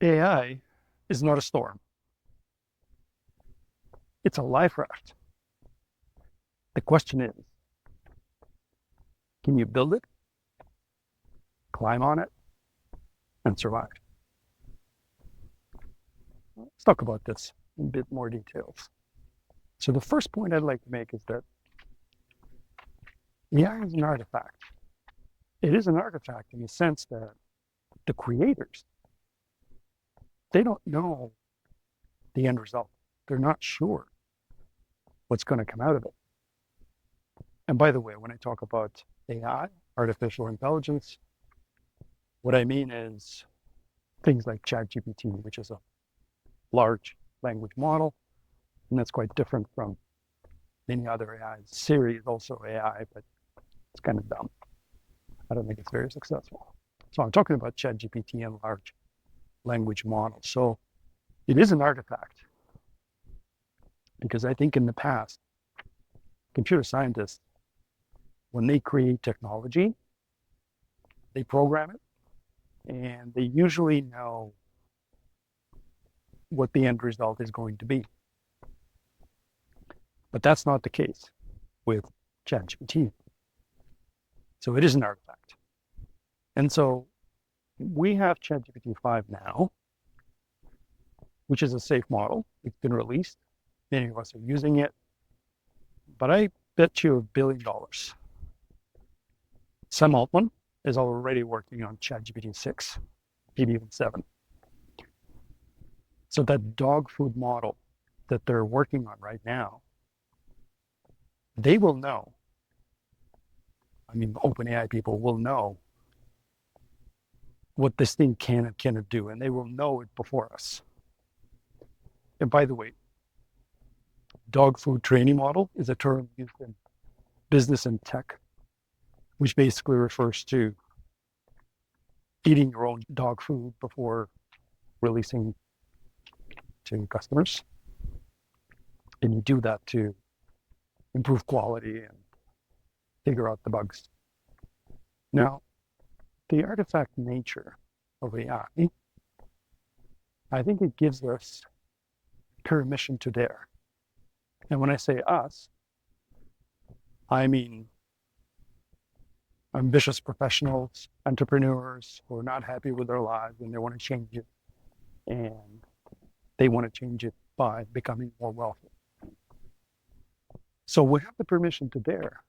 AI is not a storm. It's a life raft. The question is, can you build it, climb on it, and survive? Let's talk about this in a bit more details. So the first point I'd like to make is that AI is an artifact. It is an artifact in the sense that the creators, they don't know the end result. They're not sure what's going to come out of it. And by the way, when I talk about AI, artificial intelligence, what I mean is things like ChatGPT, which is a large language model, and that's quite different from many other AIs. Siri is also AI, but it's kind of dumb. I don't think it's very successful. So I'm talking about ChatGPT and large language models. So it is an artifact because I think in the past, computer scientists, when they create technology, they program it, and they usually know what the end result is going to be. But that's not the case with ChatGPT. So it is an artifact. And so we have ChatGPT 5 now, which is a safe model. It's been released. Many of us are using it. But I bet you $1 billion. Sam Altman is already working on ChatGPT 6, maybe even 7. So that dog food model that they're working on right now, they will know. I mean, OpenAI people will know what this thing can and cannot do, and they will know it before us. And by the way, dog food training model is a term used in business and tech, which basically refers to eating your own dog food before releasing to customers. And you do that to improve quality and figure out the bugs. Now, the artifact nature of AI, I think it gives us permission to dare. And when I say us, I mean ambitious professionals, entrepreneurs who are not happy with their lives and they want to change it. And they want to change it by becoming more wealthy. So we have the permission to dare.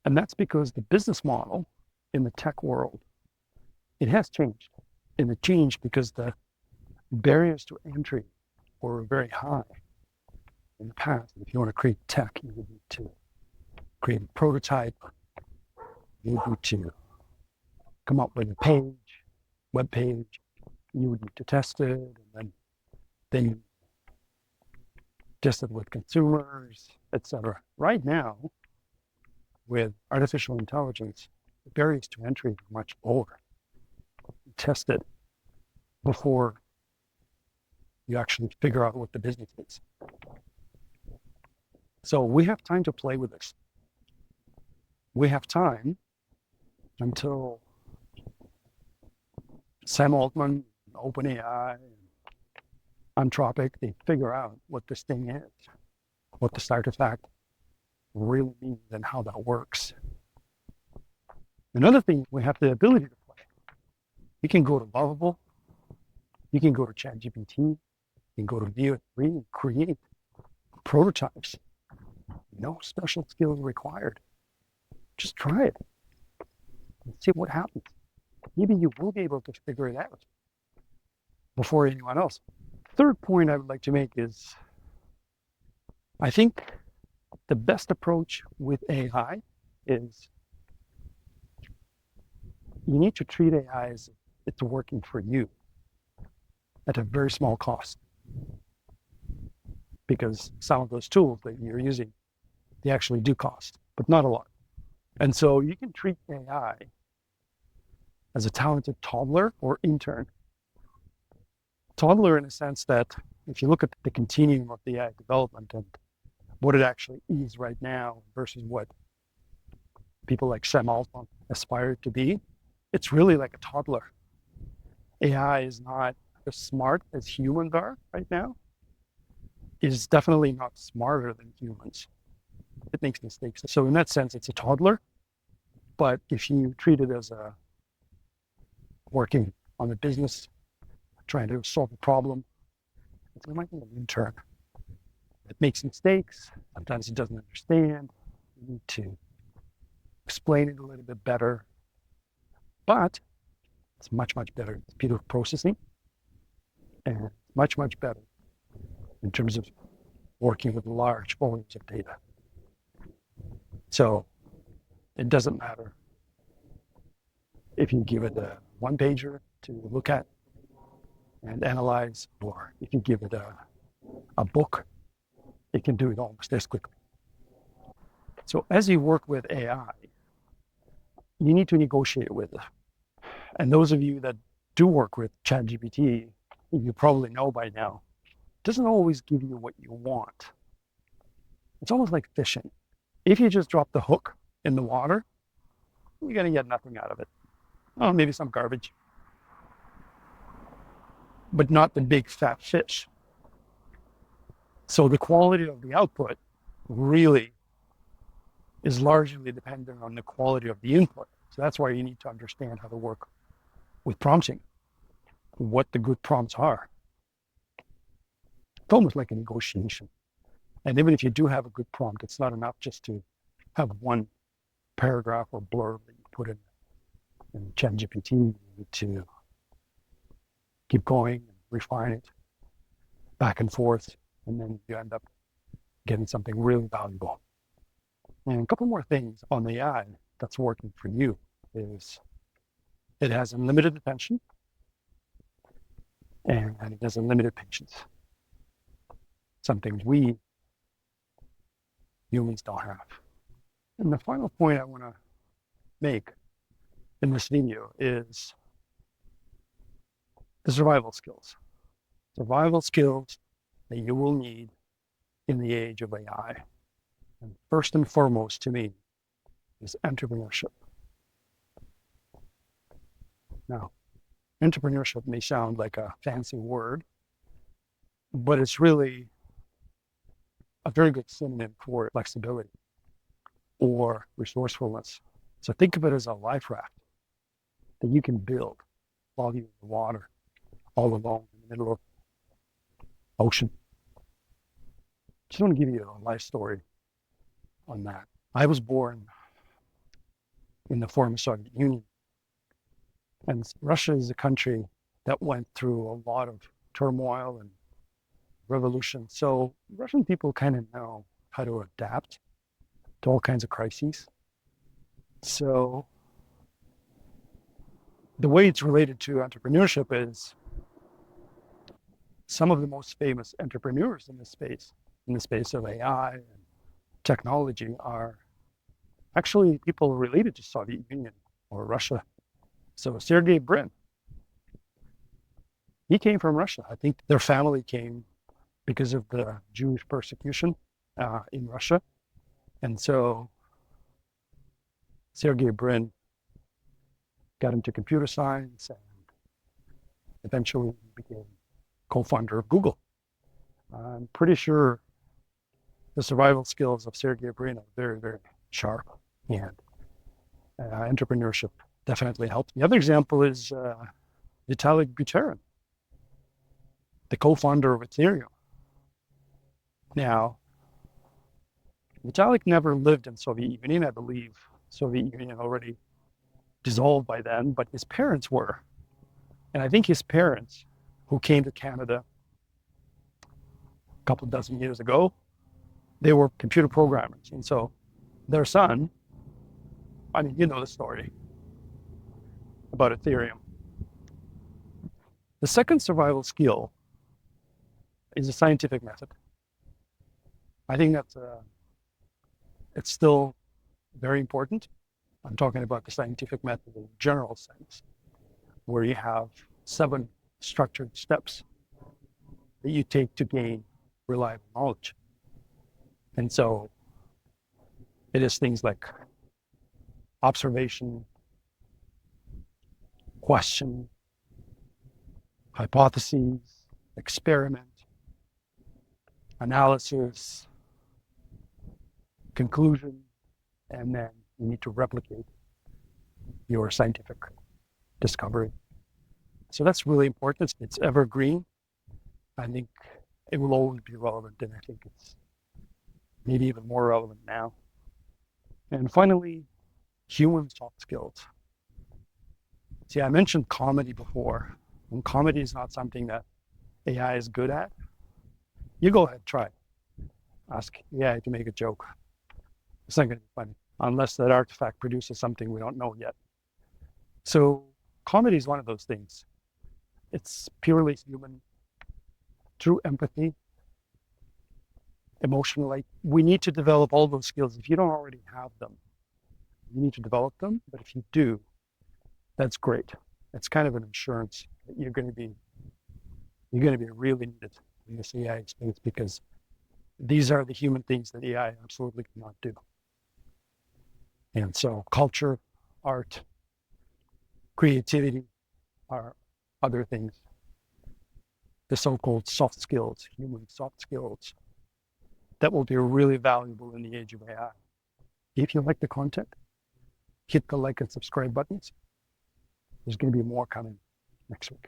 And that's because the business model in the tech world, it has changed. And it changed because the barriers to entry were very high in the past. If you want to create tech, you would need to create a prototype. You would need to come up with a web page. You would need to test it, and then you test it with consumers, etc. Right now, with artificial intelligence, the barriers to entry are much lower. You test it before you actually figure out what the business is. So we have time to play with this. We have time until Sam Altman, OpenAI, Anthropic, they figure out what this thing is, what this artifact really means and how that works. Another thing, we have the ability to play. You can go to Lovable, you can go to ChatGPT, you can go to Neo3 and create prototypes. No special skills required. Just try it and see what happens. Maybe you will be able to figure it out before anyone else. Third point I would like to make is, I think the best approach with AI is you need to treat AI as it's working for you at a very small cost. Because some of those tools that you're using, they actually do cost, but not a lot. And so you can treat AI as a talented toddler or intern. Toddler in a sense that if you look at the continuum of the AI development and what it actually is right now versus what people like Sam Altman aspire to be, it's really like a toddler. AI is not as smart as humans are right now. It is definitely not smarter than humans. It makes mistakes. So in that sense, it's a toddler. But if you treat it as a working on a business, trying to solve a problem, it's like an intern. It makes mistakes. Sometimes it doesn't understand. You need to explain it a little bit better. But it's much, much better at speed of processing and much, much better in terms of working with large volumes of data. So it doesn't matter if you give it a one pager to look at and analyze, or if you give it a book, it can do it almost as quickly. So as you work with AI, you need to negotiate with it. And those of you that do work with ChatGPT, you probably know by now, it doesn't always give you what you want. It's almost like fishing. If you just drop the hook in the water, you're going to get nothing out of it. Oh, maybe some garbage, but not the big fat fish. So the quality of the output really is largely dependent on the quality of the input. So that's why you need to understand how to work with prompting, what the good prompts are. It's almost like a negotiation. And even if you do have a good prompt, it's not enough just to have one paragraph or blurb that you put in ChatGPT. You need to keep going and refine it back and forth, and then you end up getting something really valuable. And a couple more things on the AI that's working for you is it has unlimited attention and it has unlimited patience. Something we humans don't have. And the final point I want to make in this video is the survival skills. Survival skills that you will need in the age of AI. And first and foremost to me is entrepreneurship. Now, entrepreneurship may sound like a fancy word, but it's really a very good synonym for flexibility or resourcefulness. So think of it as a life raft that you can build while you're in the water, all alone in the middle of the ocean. Just want to give you a life story on that. I was born in the former Soviet Union, and Russia is a country that went through a lot of turmoil and revolution. So Russian people kind of know how to adapt to all kinds of crises. So the way it's related to entrepreneurship is some of the most famous entrepreneurs in the space of AI and technology, are actually people related to Soviet Union or Russia. So Sergey Brin, he came from Russia. I think their family came because of the Jewish persecution in Russia. And so Sergey Brin got into computer science and eventually became co-founder of Google. I'm pretty sure the survival skills of Sergey Brin are very, very sharp, and entrepreneurship definitely helped. The other example is Vitalik Buterin, the co-founder of Ethereum. Now, Vitalik never lived in Soviet Union. I believe Soviet Union already dissolved by then, but his parents were. And I think his parents, who came to Canada a couple dozen years ago, they were computer programmers. And so their son, I mean, you know the story about Ethereum. The second survival skill is a scientific method. I think that's it's still very important. I'm talking about the scientific method in a general sense, where you have 7 structured steps that you take to gain reliable knowledge. And so it is things like observation, question, hypotheses, experiment, analysis, conclusion, and then you need to replicate your scientific discovery. So that's really important. It's evergreen. I think it will always be relevant, and I think it's maybe even more relevant now. And finally, human soft skills. See, I mentioned comedy before, and comedy is not something that AI is good at. You go ahead, try. Ask AI to make a joke. It's not going to be funny unless that artifact produces something we don't know yet. So comedy is one of those things. It's purely human, true empathy, emotional. Like, we need to develop all those skills. If you don't already have them, you need to develop them. But if you do, that's great. It's kind of an insurance that you're going to be really needed in this AI space, because these are the human things that AI absolutely cannot do. And so culture, art, creativity are other things. The so-called soft skills, human soft skills, that will be really valuable in the age of AI. If you like the content, hit the like and subscribe buttons. There's going to be more coming next week.